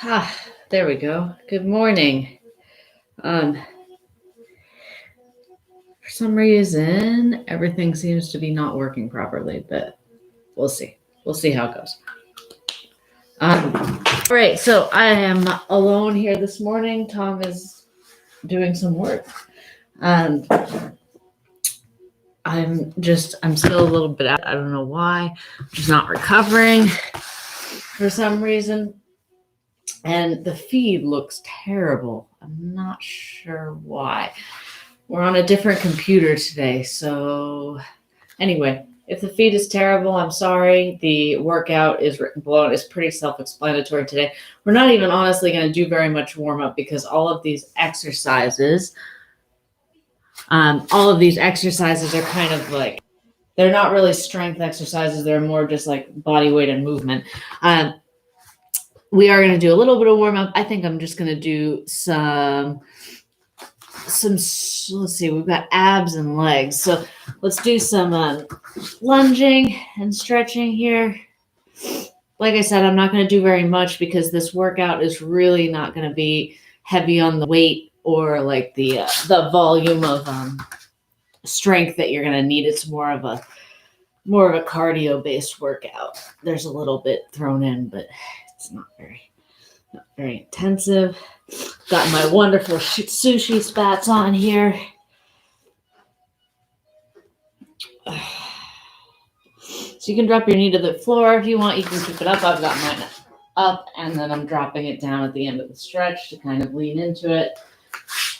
There we go. Good morning. For some reason, everything seems to be not working properly, but we'll see. We'll see how it goes. All right, so I am alone here this morning. Tom is doing some work. And I'm still a little bit out. I don't know why. I'm just not recovering for some reason. And the feed looks terrible. I'm not sure why. We're on a different computer today. So anyway, if the feed is terrible, I'm sorry. The workout is written below. It's pretty self-explanatory today. We're not even honestly going to do very much warm-up because all of these exercises are kind of like, they're not really strength exercises. They're more just like body weight and movement. We are going to do a little bit of warm-up. I think I'm just going to do some, let's see, we've got abs and legs. So let's do some lunging and stretching here. Like I said, I'm not going to do very much because this workout is really not going to be heavy on the weight or like the volume of strength that you're going to need. It's more of a cardio-based workout. There's a little bit thrown in, but it's not very intensive. Got my wonderful sushi spats on here. So you can drop your knee to the floor if you want. You can keep it up. I've got mine up, and then I'm dropping it down at the end of the stretch to kind of lean into it.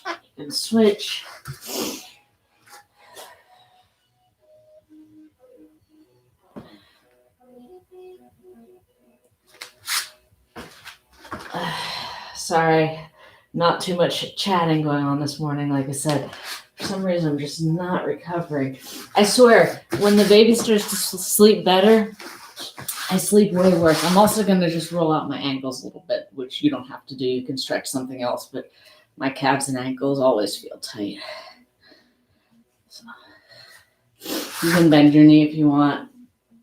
You can switch. Sorry, not too much chatting going on this morning. Like I said, for some reason, I'm just not recovering. I swear, when the baby starts to sleep better, I sleep way worse. I'm also going to just roll out my ankles a little bit, which you don't have to do. You can stretch something else, but my calves and ankles always feel tight. So you can bend your knee if you want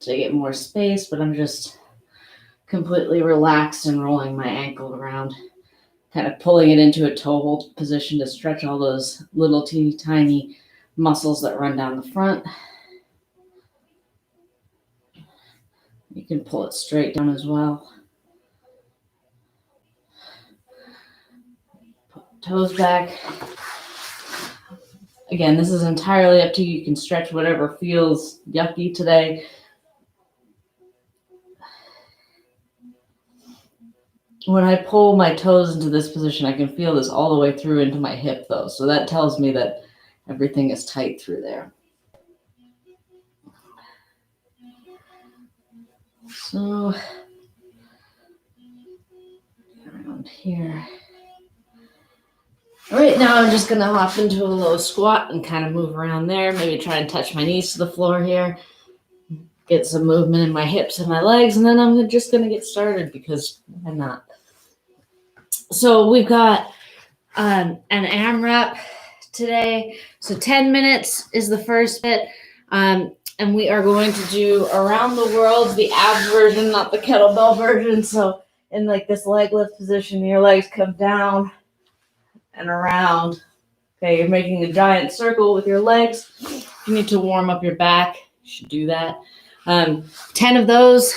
to get more space, but I'm just completely relaxed and rolling my ankle around, kind of pulling it into a toe hold position to stretch all those little teeny tiny muscles that run down the front. You can pull it straight down as well. Put toes back. Again, this is entirely up to you. You can stretch whatever feels yucky today. When I pull my toes into this position, I can feel this all the way through into my hip, though. So that tells me that everything is tight through there. So around here. All right, now I'm just going to hop into a low squat and kind of move around there. Maybe try and touch my knees to the floor here. Get some movement in my hips and my legs, and then I'm just going to get started because I'm not. So we've got an AMRAP today. So 10 minutes is the first bit. And we are going to do around the world, the abs version, not the kettlebell version. So in like this leg lift position, your legs come down and around. Okay, you're making a giant circle with your legs. You need to warm up your back. You should do that. 10 of those.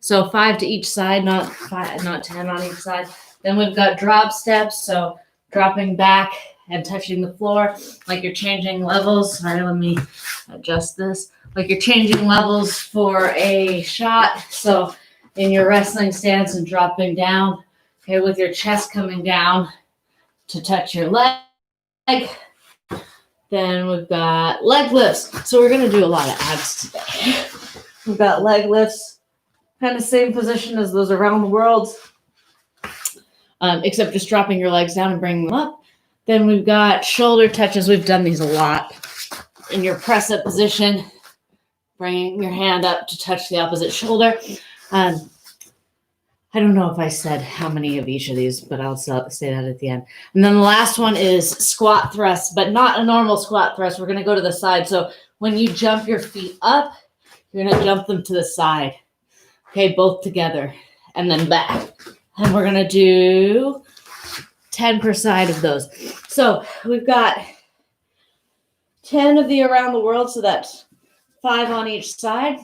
So 5 to each side, not 10 on each side. Then we've got drop steps, so dropping back and touching the floor like you're changing levels. Sorry, let me adjust this. Like you're changing levels for a shot. So in your wrestling stance and dropping down, okay, with your chest coming down to touch your leg. Then we've got leg lifts. So we're going to do a lot of abs today. We've got leg lifts, kind of same position as those around the world. Except just dropping your legs down and bringing them up. Then we've got shoulder touches. We've done these a lot. In your press-up position, bringing your hand up to touch the opposite shoulder. I don't know if I said how many of each of these, but I'll say that at the end. And then the last one is squat thrust, but not a normal squat thrust. We're going to go to the side. So when you jump your feet up, you're going to jump them to the side. Okay, both together and then back. And we're going to do 10 per side of those. So we've got 10 of the around the world, so that's 5 on each side.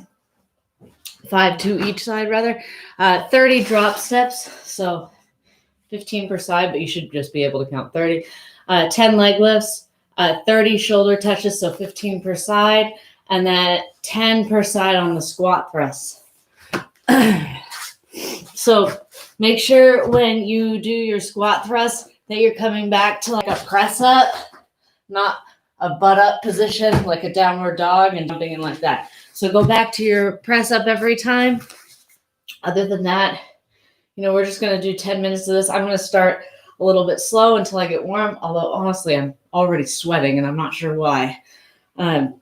5 to each side, rather. 30 drop steps, so 15 per side, but you should just be able to count 30. 10 leg lifts, 30 shoulder touches, so 15 per side, and then 10 per side on the squat thrusts. So make sure when you do your squat thrust that you're coming back to like a press up, not a butt up position, like a downward dog and jumping in like that. So go back to your press up every time. Other than that, we're just going to do 10 minutes of this. I'm going to start a little bit slow until I get warm, although honestly, I'm already sweating and I'm not sure why. And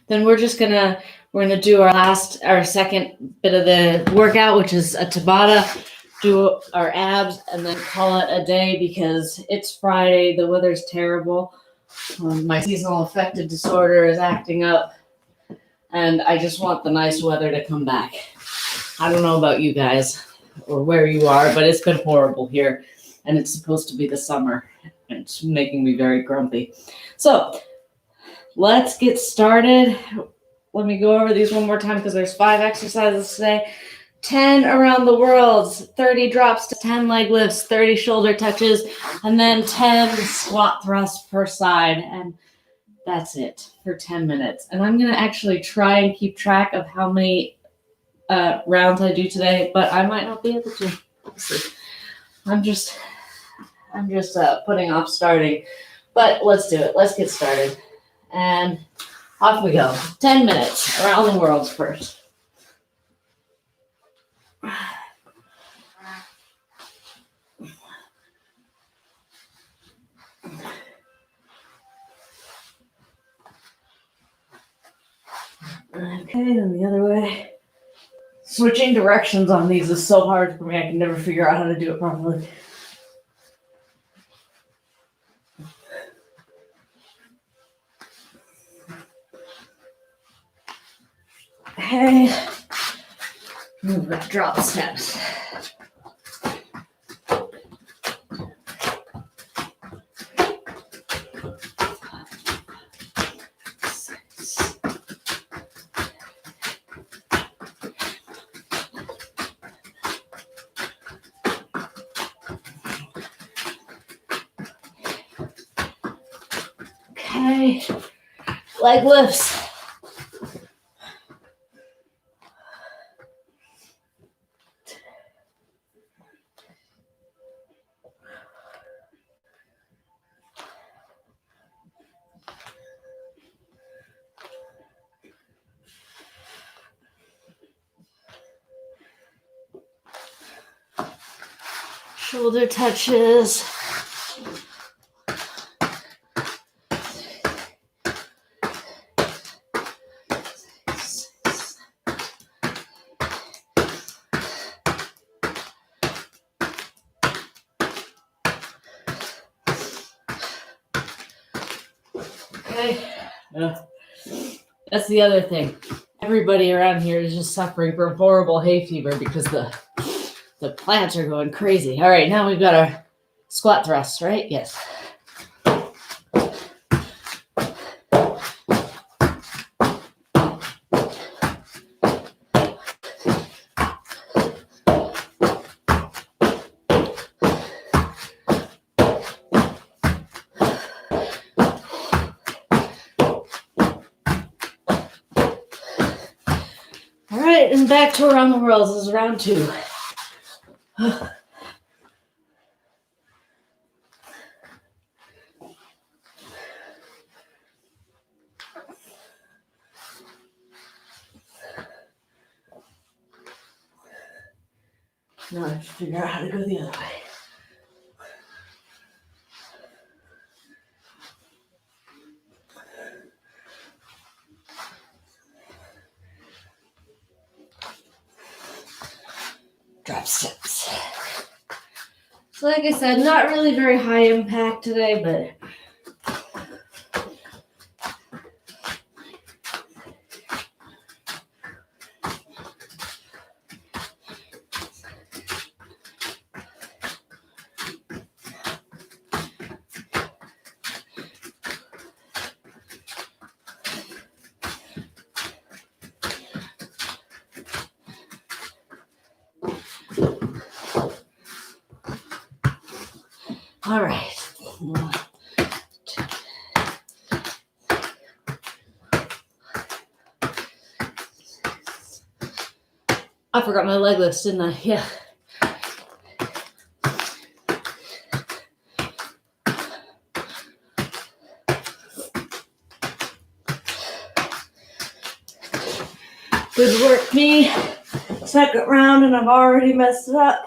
then we're going to do our second bit of the workout, which is a Tabata, do our abs, and then call it a day because it's Friday. The weather's terrible. My seasonal affective disorder is acting up, and I just want the nice weather to come back. I don't know about you guys or where you are, but it's been horrible here, and it's supposed to be the summer. It's making me very grumpy. So let's get started. Let me go over these one more time because there's 5 exercises today. 10 around the world, 30 drops to 10 leg lifts, 30 shoulder touches, and then 10 squat thrusts per side. And that's it for 10 minutes. And I'm going to actually try and keep track of how many rounds I do today, but I might not be able to. Let's see. I'm just putting off starting, but let's do it. Let's get started. And off we go. 10 minutes around the world first. Okay, then the other way. Switching directions on these is so hard for me. I can never figure out how to do it properly. Okay. Move it, drop steps. Okay, leg lifts. Shoulder touches. Okay. That's the other thing. Everybody around here is just suffering from horrible hay fever because the plants are going crazy. All right, now we've got our squat thrusts, right? Yes. All right, and back to around the world. This is round 2. Now I have to figure out how to go the other way. Drop steps. So like I said, not really very high impact today, but All right. I forgot my leg lifts, didn't I? Yeah. Good work, me. Second round, and I've already messed it up.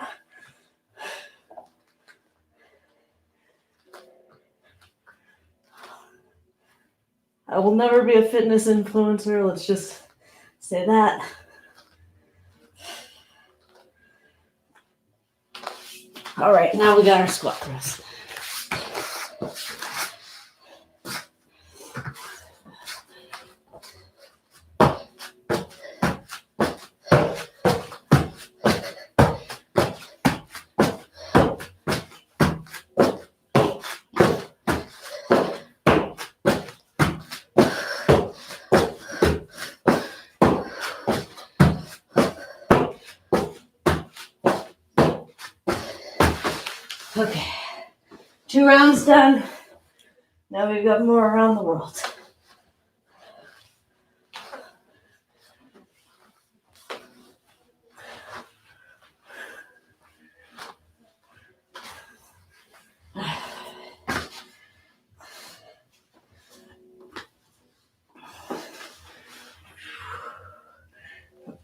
I will never be a fitness influencer. Let's just say that. All right, now we got our squat thrust. Okay, 2 rounds done. Now we've got more around the world.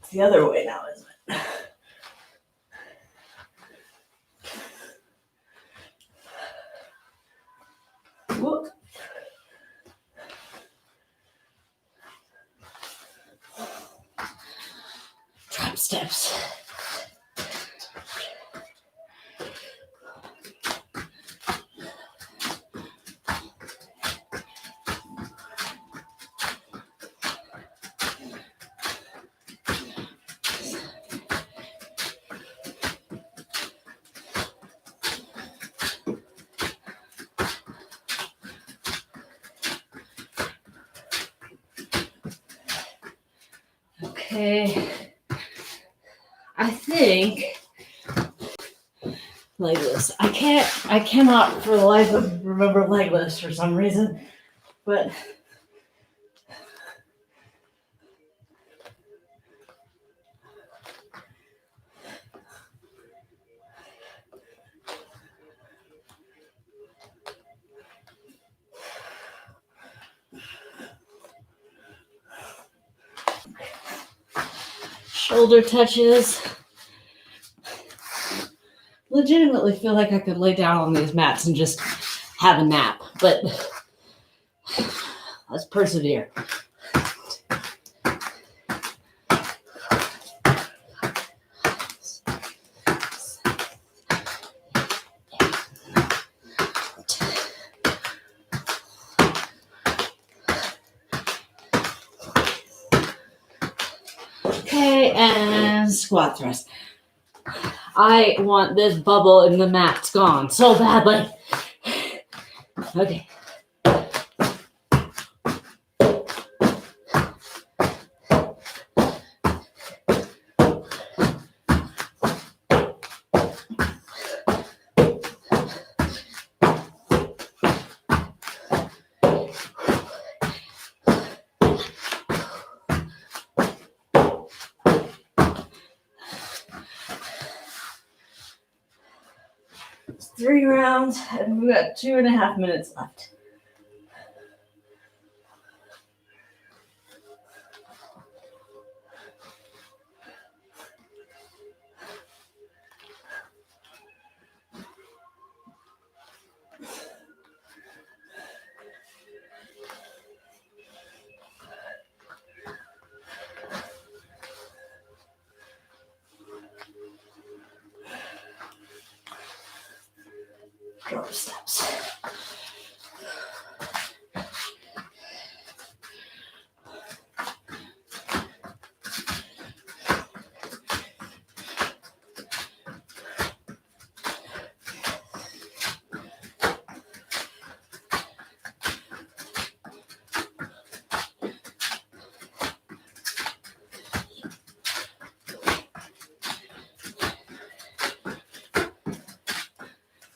It's the other way now, isn't it? Whoop. Trap steps. Okay, I think leg lifts. I cannot for the life of me remember leg lifts for some reason, but shoulder touches. Legitimately feel like I could lay down on these mats and just have a nap, but let's persevere. Okay, and squat thrust. I want this bubble in the mats gone so badly. Okay. It's 3 rounds, and we've got 2.5 minutes left. Drop steps.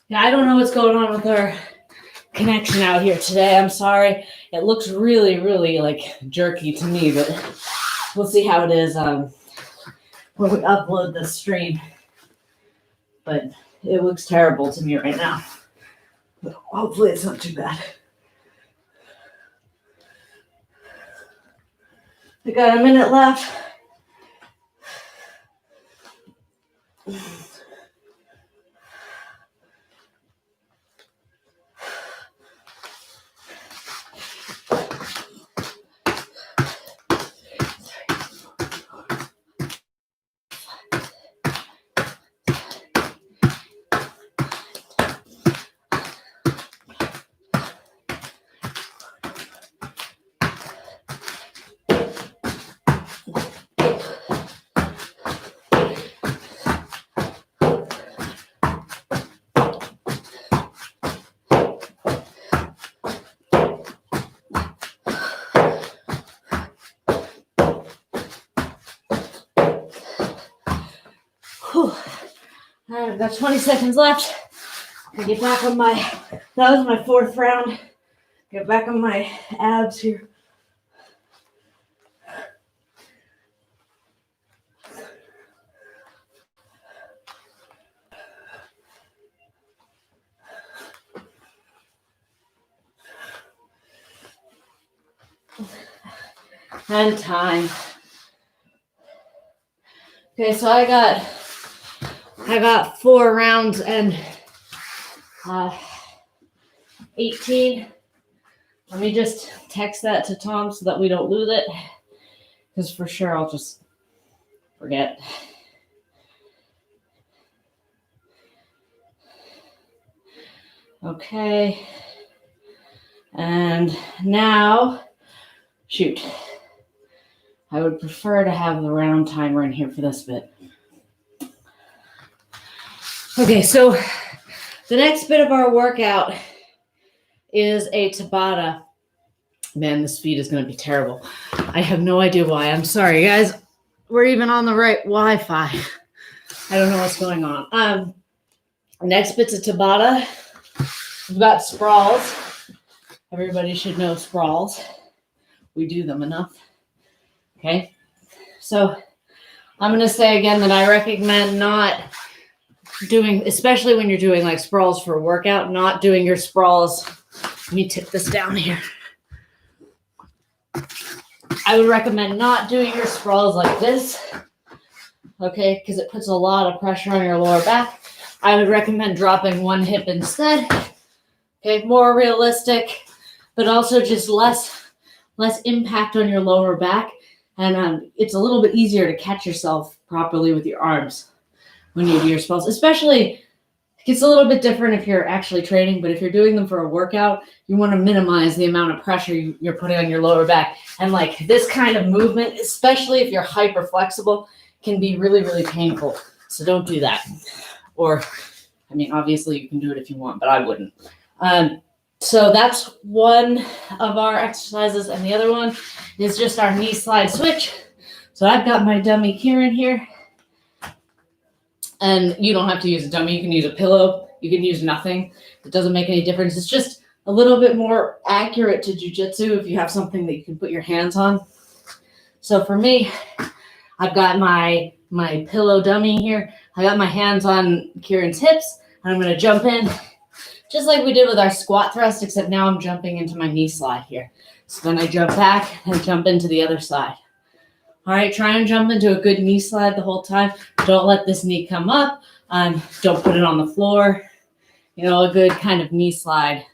Yeah, I don't know what's going on with our connection out here today. I'm sorry. It looks really, really like jerky to me, but we'll see how it is when we upload the stream. But it looks terrible to me right now. But hopefully it's not too bad. I got a minute left. Whew. All right, I've got 20 seconds left. I get back on my, that was my fourth round. Get back on my abs here. And time. Okay, so I got 4 rounds and 18. Let me just text that to Tom so that we don't lose it, because for sure I'll just forget. Okay. And now, shoot. I would prefer to have the round timer in here for this bit. Okay, so the next bit of our workout is a Tabata. Man, this feed is going to be terrible. I have no idea why. I'm sorry, guys. We're even on the right Wi-Fi. I don't know what's going on. Next bit's a Tabata. We've got Sprawls. Everybody should know Sprawls. We do them enough. Okay, so I'm going to say again that I recommend not doing, especially when you're doing like Sprawls for a workout, not doing your Sprawls. Let me tip this down here. I would recommend not doing your Sprawls like this, okay, because it puts a lot of pressure on your lower back. I would recommend dropping one hip instead, okay, more realistic, but also just less impact on your lower back. And it's a little bit easier to catch yourself properly with your arms when you do your Sprawls. Especially, it's a little bit different if you're actually training, but if you're doing them for a workout, you want to minimize the amount of pressure you're putting on your lower back. And like this kind of movement, especially if you're hyper flexible, can be really, really painful. So don't do that. Or, I mean, obviously you can do it if you want, but I wouldn't. So that's one of our exercises, and the other one is just our knee slide switch. So I've got my dummy Kieran here, and you don't have to use a dummy. You can use a pillow. You can use nothing. It doesn't make any difference. It's just a little bit more accurate to jiu-jitsu if you have something that you can put your hands on. So for me, I've got my pillow dummy here. I got my hands on Kieran's hips, and I'm going to jump in. Just like we did with our squat thrust, except now I'm jumping into my knee slide here. So then I jump back and jump into the other side. All right, try and jump into a good knee slide the whole time. Don't let this knee come up. Don't put it on the floor. You know, a good kind of knee slide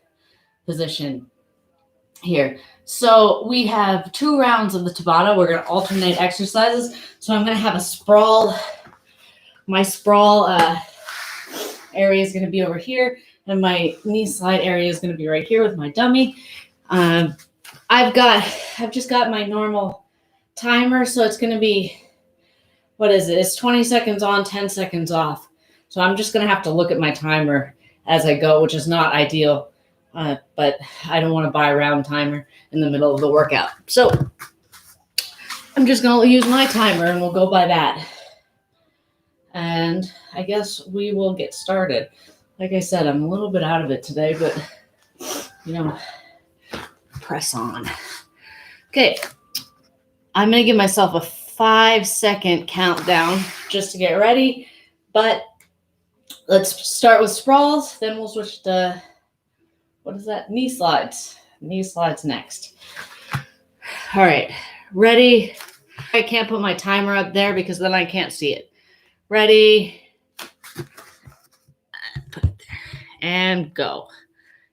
position here. So we have 2 rounds of the Tabata. We're going to alternate exercises. So I'm going to have a sprawl. My sprawl area is going to be over here. And my knee slide area is going to be right here with my dummy. I've just got my normal timer, so it's going to be, what is it? It's 20 seconds on, 10 seconds off. So I'm just going to have to look at my timer as I go, which is not ideal, but I don't want to buy a round timer in the middle of the workout. So I'm just going to use my timer, and we'll go by that. And I guess we will get started. Like I said, I'm a little bit out of it today, but press on. Okay. I'm going to give myself a 5-second countdown just to get ready, but let's start with sprawls, then we'll switch to, what is that? Knee slides. Knee slides next. All right, ready? I can't put my timer up there because then I can't see it. Ready? Put it there. And go.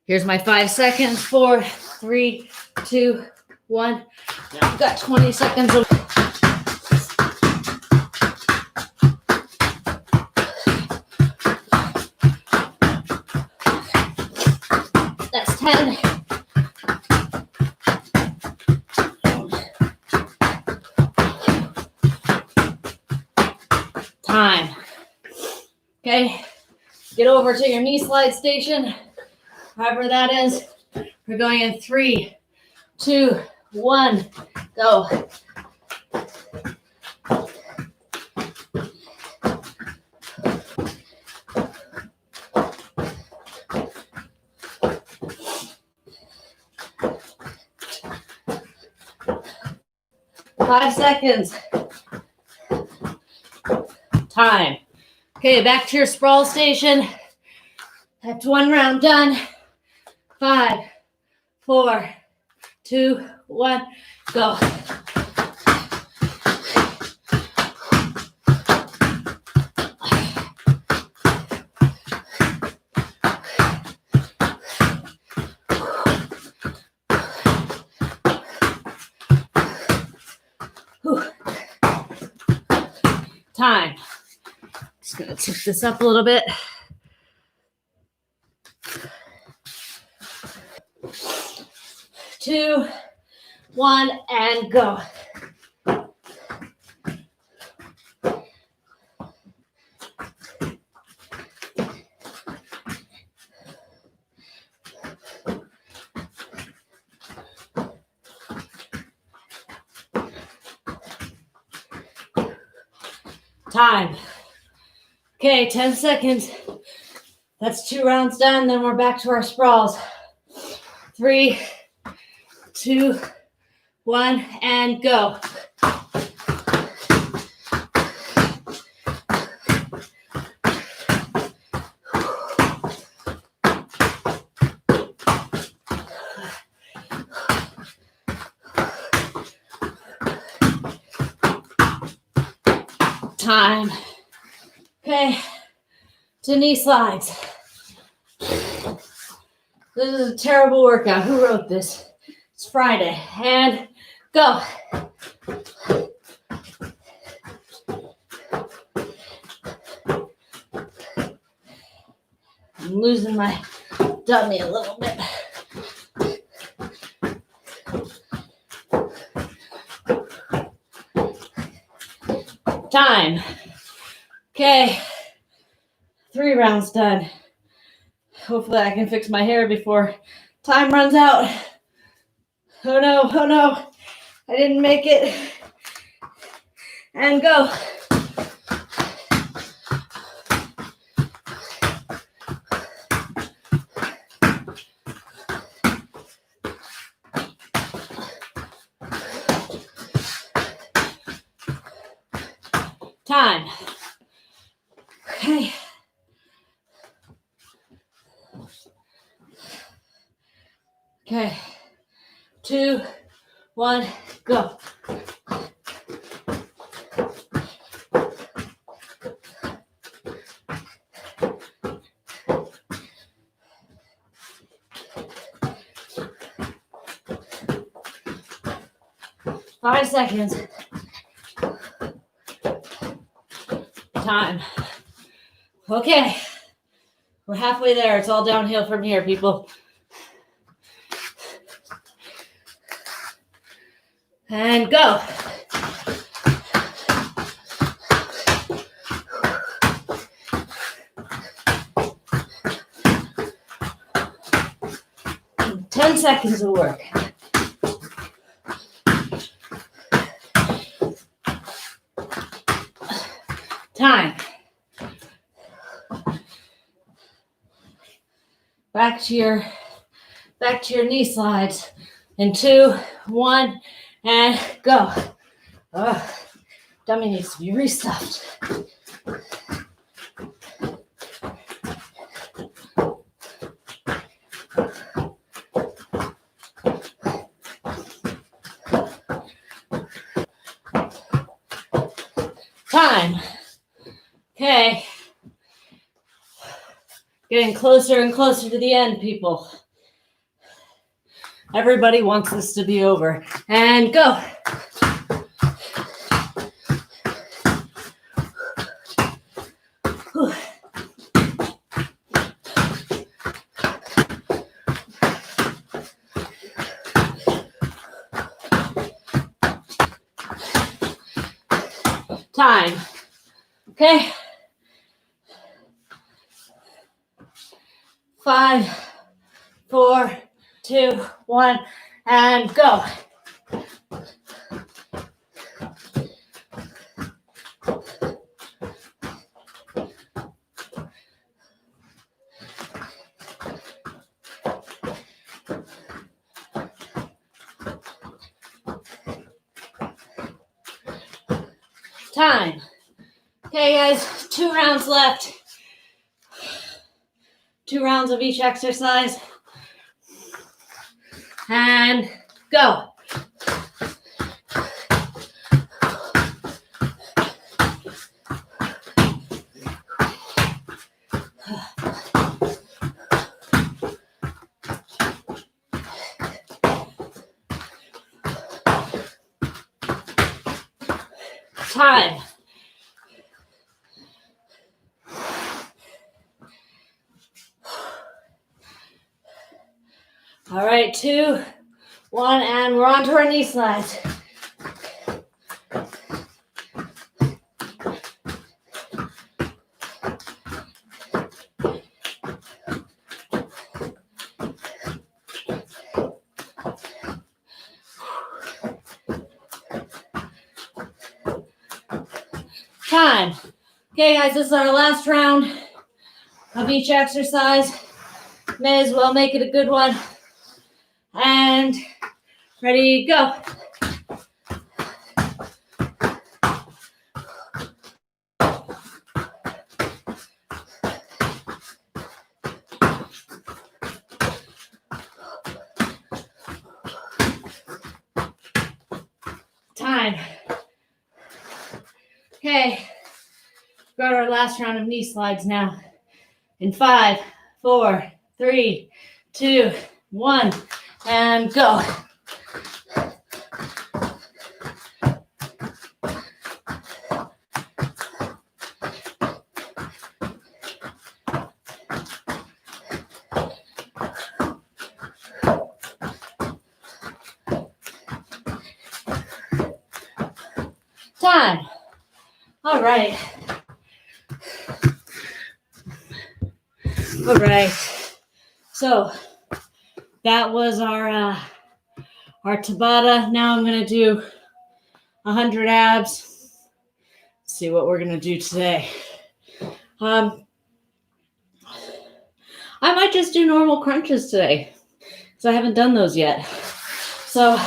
Here's my 5 seconds. 4, 3, 2, 1. Now I've got 20 seconds of. That's 10. Time. Okay, get over to your knee slide station, however that is. We're going in 3, 2, 1, go. Five seconds. Time. Okay, back to your sprawl station. That's one round done. 5, 4, 2, 1, go. Whew. Time. Just gonna tip this up a little bit. Two, 1, and go. Time. Okay, 10 seconds. That's 2 rounds done. Then we're back to our sprawls. 3, 2, 1, and go. Time. Okay, to knee slides. This is a terrible workout. Who wrote this? It's Friday. And go. I'm losing my dummy a little bit. Time. Okay. 3 rounds done. Hopefully I can fix my hair before time runs out. Oh no, oh no. I didn't make it. And go. Time. Okay. Okay. 2, 1, go. Five seconds. Time. Okay. We're halfway there. It's all downhill from here, people. And go. And 10 seconds of work. Time. back to your knee slides. In 2, 1, and go. Dummy needs to be restuffed. Time. Okay. Getting closer and closer to the end, people. Everybody wants this to be over. And go. Whew. Time. Okay. 5, 4, 2, 1, and go. Time. Okay, guys, 2 rounds left. 2 rounds of each exercise. And go. Time. All right, 2, 1, and we're on to our knee slides. Time. Okay, guys, this is our last round of each exercise. May as well make it a good one. And ready, go. Time. Okay, got our last round of knee slides now. In 5, 4, 3, 2, 1, and go. Time. All right. All right. So that was our Tabata. Now I'm going to do 100 abs. Let's see what we're going to do today. I might just do normal crunches today because I haven't done those yet. So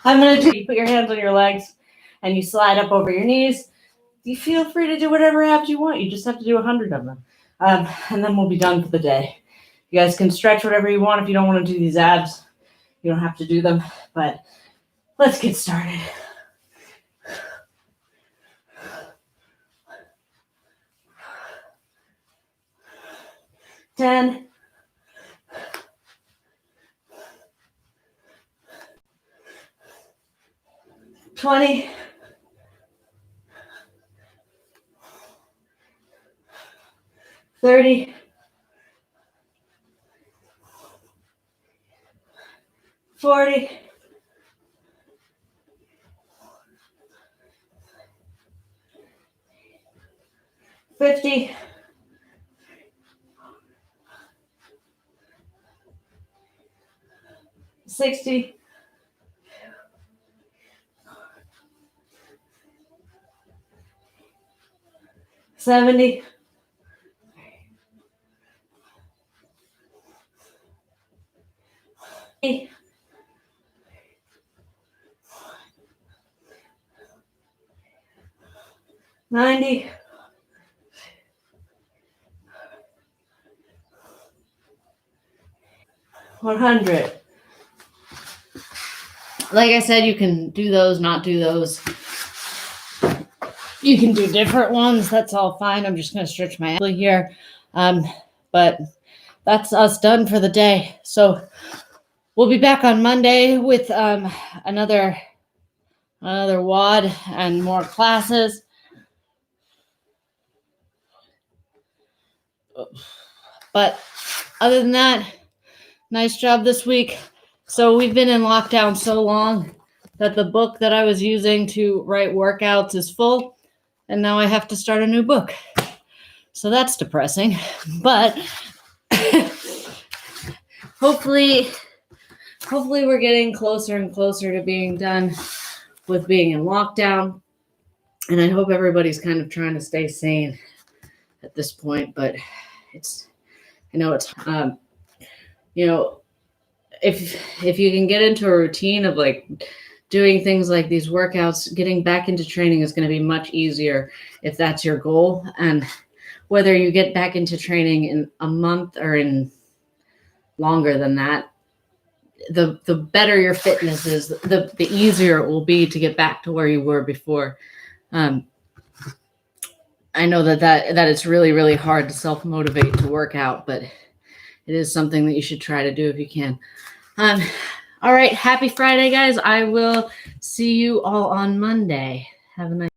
I'm going to do, you put your hands on your legs and you slide up over your knees. You feel free to do whatever abs you want. You just have to do 100 of them. And then we'll be done for the day. You guys can stretch whatever you want. If you don't want to do these abs, you don't have to do them. But let's get started. Ten. 20. 30. 40. 50. 60. 70. 90, 100. Like I said, you can do those, not do those. You can do different ones. That's all fine. I'm just going to stretch my ankle here. But that's us done for the day. So we'll be back on Monday with another WOD and more classes. But other than that, nice job this week. So we've been in lockdown so long that the book that I was using to write workouts is full, and now I have to start a new book. So that's depressing. But hopefully we're getting closer and closer to being done with being in lockdown. And I hope everybody's kind of trying to stay sane at this point, but it's if you can get into a routine of like doing things like these workouts, getting back into training is going to be much easier if that's your goal. And whether you get back into training in a month or in longer than that, the better your fitness is, the easier it will be to get back to where you were before. I know that it's really, really hard to self-motivate to work out, but it is something that you should try to do if you can. All right. Happy Friday, guys. I will see you all on Monday. Have a nice